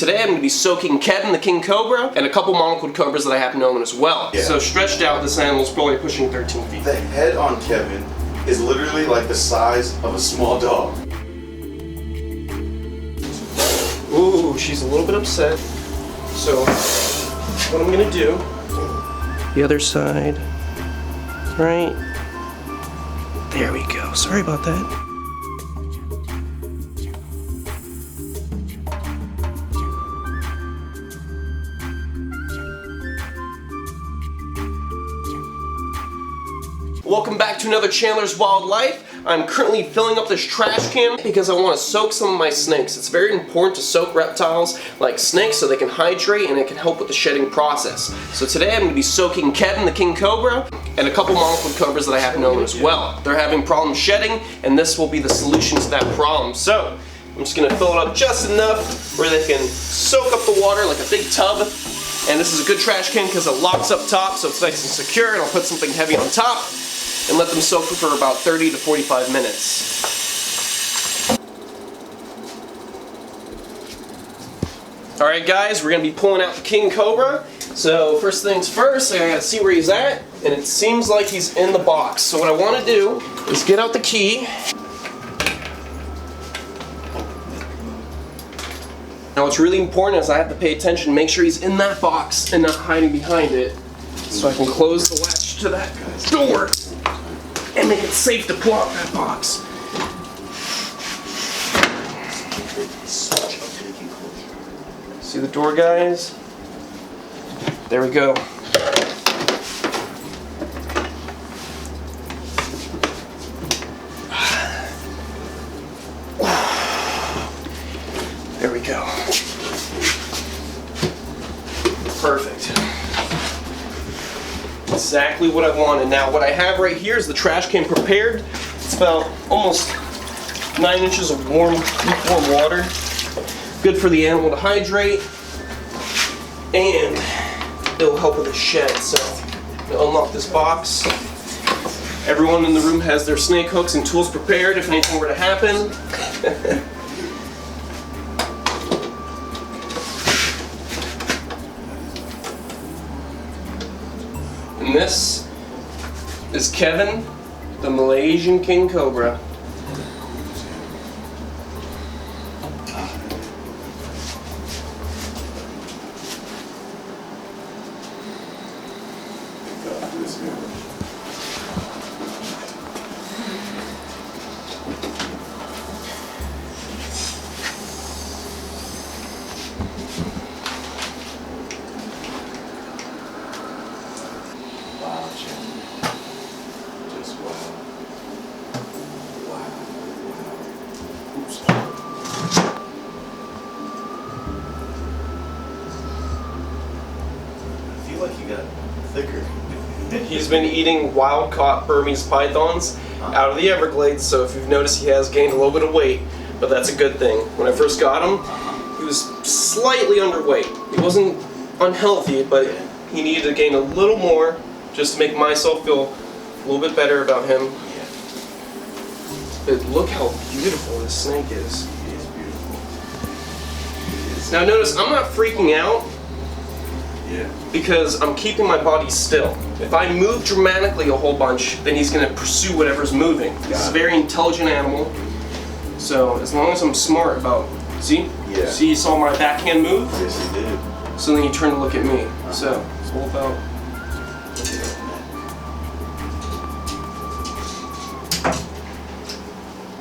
today I'm going to be soaking Kevin, the king cobra, and a couple monocled cobras that I happen to own as well. Yeah. So stretched out, this animal's probably pushing 13 feet. The head on Kevin is literally like the size of a small dog. Ooh, she's a little bit upset. So what I'm going to do, the other side, right? There we go. Sorry about that. Welcome back to another Chandler's Wildlife. I'm currently filling up this trash can because I want to soak some of my snakes. It's very important to soak reptiles like snakes so they can hydrate and it can help with the shedding process. So today I'm going to be soaking Kevin, the king cobra, and a couple monocled cobras that I happen to own as well. They're having problems shedding, and this will be the solution to that problem. So I'm just going to fill it up just enough where they can soak up the water like a big tub. And this is a good trash can because it locks up top so it's nice and secure, and I'll put something heavy on top and let them soak for about 30 to 45 minutes. Alright guys, we're going to be pulling out the king cobra. So first things first, I gotta see where he's at, and it seems like he's in the box. So what I want to do is get out the key. Now what's really important is I have to pay attention, make sure he's in that box and not hiding behind it, so I can close the latch to that guy's door and make it safe to pull out that box. See the door, guys? There we go. There we go. Perfect. Exactly what I wanted. Now what I have right here is the trash can prepared. It's about almost 9 inches of warm, lukewarm water. Good for the animal to hydrate, and it'll help with the shed. So I'm gonna unlock this box. Everyone in the room has their snake hooks and tools prepared if anything were to happen. And this is Kevin, the Malaysian king cobra. Like he got thicker. He's been eating wild-caught Burmese pythons out of the Everglades, so if you've noticed, he has gained a little bit of weight, but that's a good thing. When I first got him, he was slightly underweight. He wasn't unhealthy, but he needed to gain a little more just to make myself feel a little bit better about him. But look how beautiful this snake is. He is beautiful. Now notice, I'm not freaking out. Yeah. Because I'm keeping my body still. If I move dramatically a whole bunch, then he's going to pursue whatever's moving. This is a very intelligent animal. So as long as I'm smart about, see? Yeah. See, you saw my backhand move? Yes, he did. So then he turned to look at me. So it's all about.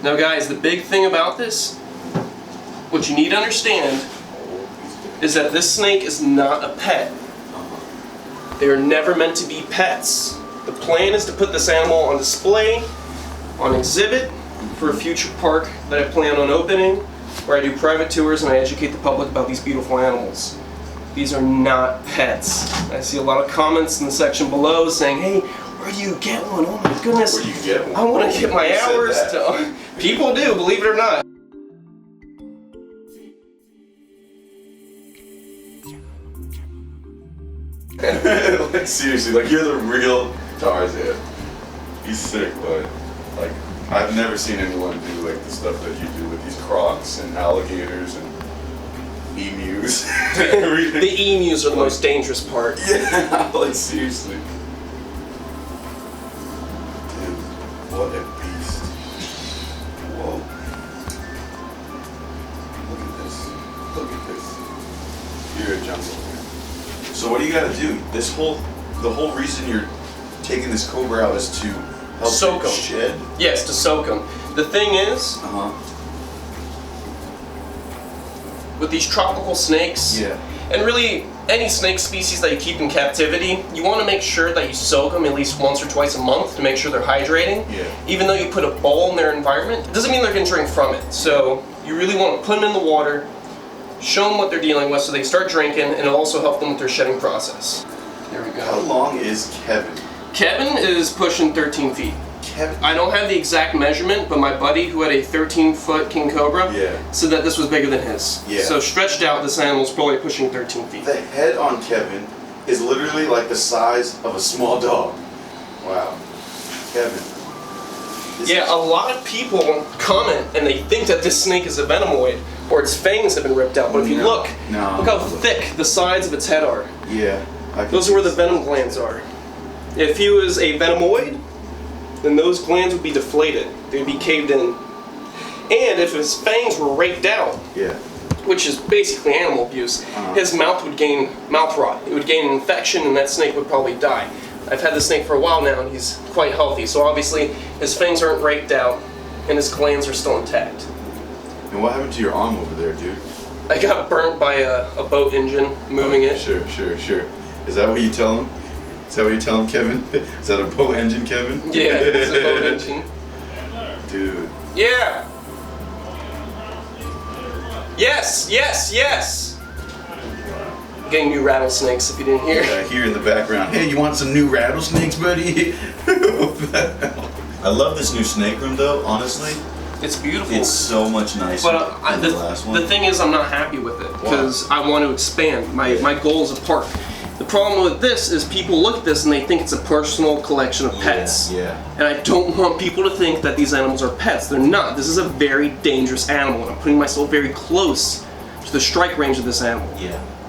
Now guys, the big thing about this, what you need to understand, is that this snake is not a pet. They are never meant to be pets. The plan is to put this animal on display, on exhibit, for a future park that I plan on opening, where I do private tours and I educate the public about these beautiful animals. These are not pets. I see a lot of comments in the section below saying, hey, where do you get one? Oh my goodness. Where do you get one? I want to get my hours to... People do, believe it or not. Like seriously, like you're the real Tarzan. He's sick, but like I've never seen anyone do like the stuff that you do with these crocs and alligators and emus. The emus are the most dangerous part. Yeah, like seriously. Dude, what a beast. Whoa. Look at this. Look at this. You're a jungle. So what do you gotta do? The whole reason you're taking this Cobra out is to help soak it them. shed? Yes, to soak them. The thing is, with these tropical snakes, and really any snake species that you keep in captivity, you want to make sure that you soak them at least once or twice a month to make sure they're hydrating. Even though you put a bowl in their environment, it doesn't mean they're going to drink from it. So you really want to put them in the water, show them what they're dealing with so they start drinking, and it'll also help them with their shedding process. There we go. How long is Kevin? Kevin is pushing 13 feet. Kevin? I don't have the exact measurement, but my buddy who had a 13-foot king cobra said that this was bigger than his. So stretched out, this animal's probably pushing 13 feet. The head on Kevin is literally like the size of a small dog. Wow. Kevin. Yeah, a lot of people comment and they think that this snake is a venomoid or its fangs have been ripped out. But if you look how thick the sides of its head are. Yeah. Those are where the venom glands are. If he was a venomoid, then those glands would be deflated. They'd be caved in. And if his fangs were raked out, which is basically animal abuse, his mouth would gain mouth rot. It would gain an infection and that snake would probably die. I've had the snake for a while now and he's quite healthy. So obviously his fangs aren't raked out and his glands are still intact. And what happened to your arm over there, dude? I got burnt by a boat engine moving it. Sure. Is that what you tell him? Is that what you tell him, Kevin? Is that a boat engine, Kevin? Yeah, it's a boat engine. Dude. Yeah! Yes! Getting new rattlesnakes if you didn't hear. Yeah, here in the background. Hey, you want some new rattlesnakes, buddy? I love this new snake room though, honestly. It's beautiful. It's so much nicer than the last one. The thing is, I'm not happy with it because I want to expand. My goal is a park. The problem with this is people look at this and they think it's a personal collection of pets. And I don't want people to think that these animals are pets. They're not. This is a very dangerous animal and I'm putting myself very close to the strike range of this animal.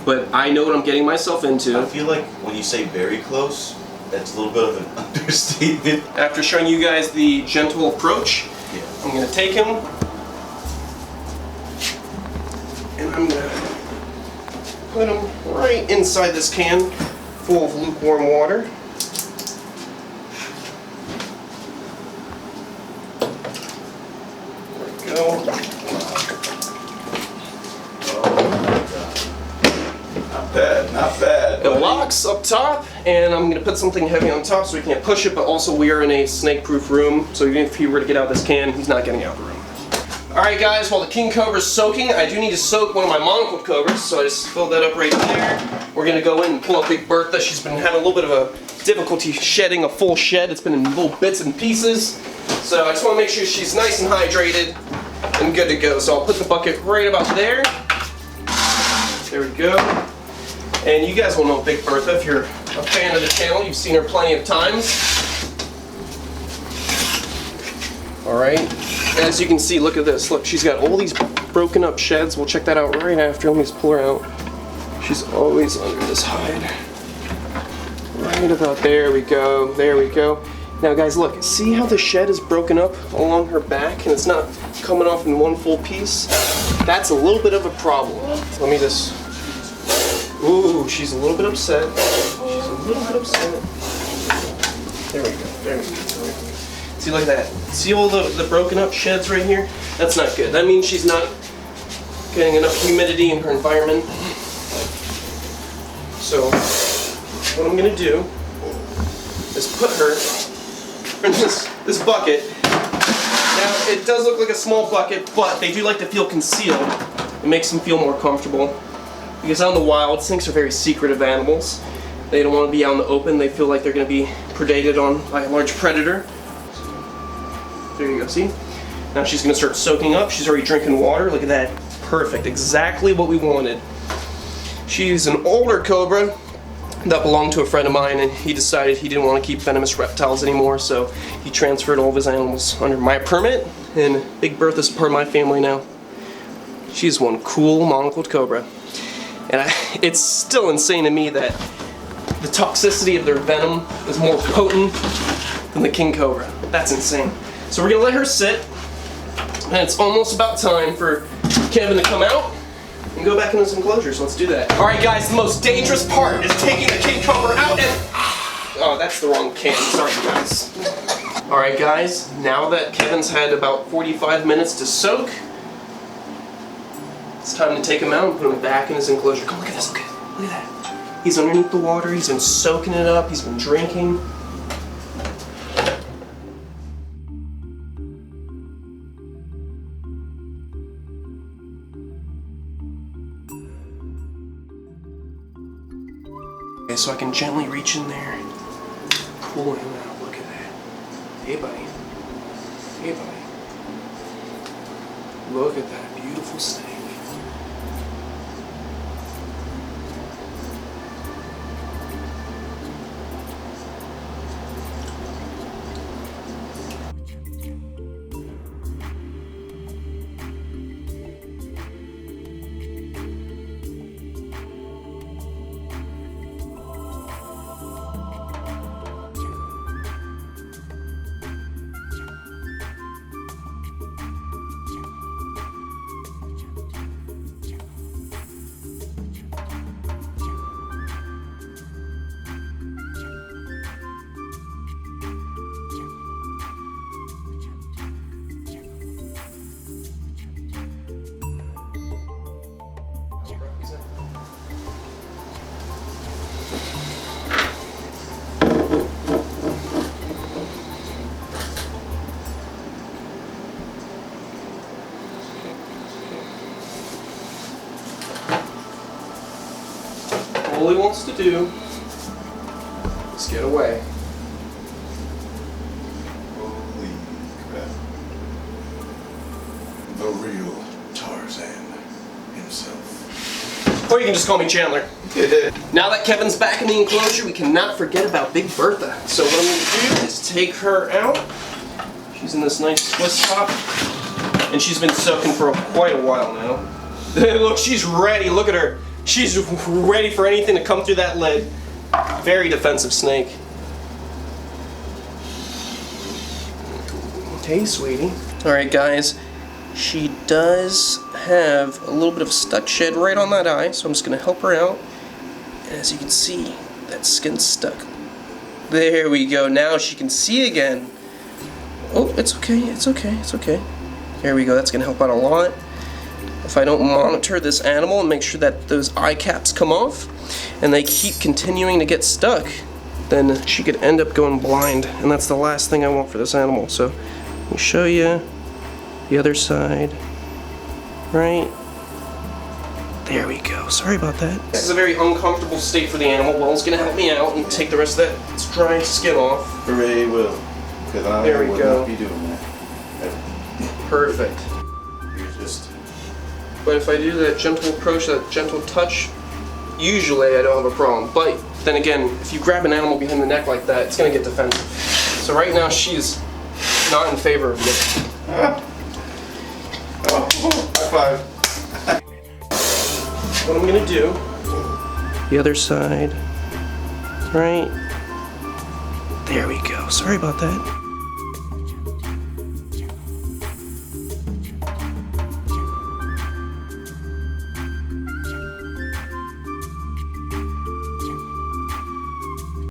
But I know what I'm getting myself into. I feel like when you say very close, that's a little bit of an understatement. After showing you guys the gentle approach, I'm going to take him and I'm going to put him right inside this can full of lukewarm water. There we go. Not bad. It locks up top, and I'm going to put something heavy on top so we can't push it, but also we are in a snake-proof room, so even if he were to get out of this can, he's not getting out of the room. Alright guys, while the king cobra's soaking, I do need to soak one of my monocled cobras, so I just filled that up right there. We're going to go in and pull up Big Bertha. She's been having a little bit of a difficulty shedding a full shed. It's been in little bits and pieces, so I just want to make sure she's nice and hydrated and good to go. So I'll put the bucket right about there. There we go. And you guys will know Big Bertha if you're a fan of the channel. You've seen her plenty of times. Alright, as you can see, look at this. Look, she's got all these broken up sheds. We'll check that out right after. Let me just pull her out. She's always under this hide. Right about there we go. There we go. Now guys, look. See how the shed is broken up along her back and it's not coming off in one full piece? That's a little bit of a problem. Let me just... Ooh, she's a little bit upset. She's a little bit upset. There we go. There we go. See, look at that. See all the broken up sheds right here? That's not good. That means she's not getting enough humidity in her environment. So, what I'm going to do is put her in this bucket. Now, it does look like a small bucket, but they do like to feel concealed. It makes them feel more comfortable. Because out in the wild, snakes are very secretive animals. They don't want to be out in the open. They feel like they're going to be predated on by a large predator. There you go, see? Now she's going to start soaking up. She's already drinking water. Look at that. Perfect. Exactly what we wanted. She's an older cobra that belonged to a friend of mine, and he decided he didn't want to keep venomous reptiles anymore, so he transferred all of his animals under my permit, and Big Bertha's part of my family now. She's one cool monocled cobra. And it's still insane to me that the toxicity of their venom is more potent than the king cobra. That's insane. So we're gonna let her sit, and it's almost about time for Kevin to come out and go back into his enclosure, so let's do that. All right, guys, the most dangerous part is taking the king cobra out and... Oh, that's the wrong can. Sorry, guys. All right, guys, now that Kevin's had about 45 minutes to soak, it's time to take him out and put him back in his enclosure. Come look at this, look at that. He's underneath the water, he's been soaking it up, he's been drinking. Okay, so I can gently reach in there, pull him out, look at that. Hey buddy, hey buddy. Look at that beautiful snake. All he wants to do is get away. Holy crap. The real Tarzan himself. Or you can just call me Chandler. Now that Kevin's back in the enclosure, we cannot forget about Big Bertha. So what I'm going to do is take her out. She's in this nice Swiss top. And she's been soaking for quite a while now. Look, she's ready. Look at her. She's ready for anything to come through that lid. Very defensive snake. Hey, sweetie. Alright, guys. She does have a little bit of stuck shed right on that eye, so I'm just going to help her out. And as you can see, that skin's stuck. There we go. Now she can see again. Oh, it's okay. It's okay. It's okay. There we go. That's going to help out a lot. If I don't monitor this animal and make sure that those eye caps come off and they keep continuing to get stuck, then she could end up going blind, and that's the last thing I want for this animal. So let me show you the other side. Right there we go. Sorry about that. This is a very uncomfortable state for the animal. Wells gonna help me out and take the rest of that dry skin off. Hooray, Will. Because I There we would go. not be doing that. Perfect. You're just... But if I do that gentle approach, that gentle touch, usually I don't have a problem. But then again, if you grab an animal behind the neck like that, it's going to get defensive. So right now she's not in favor of it. High five. What I'm going to do, the other side, right there we go. Sorry about that.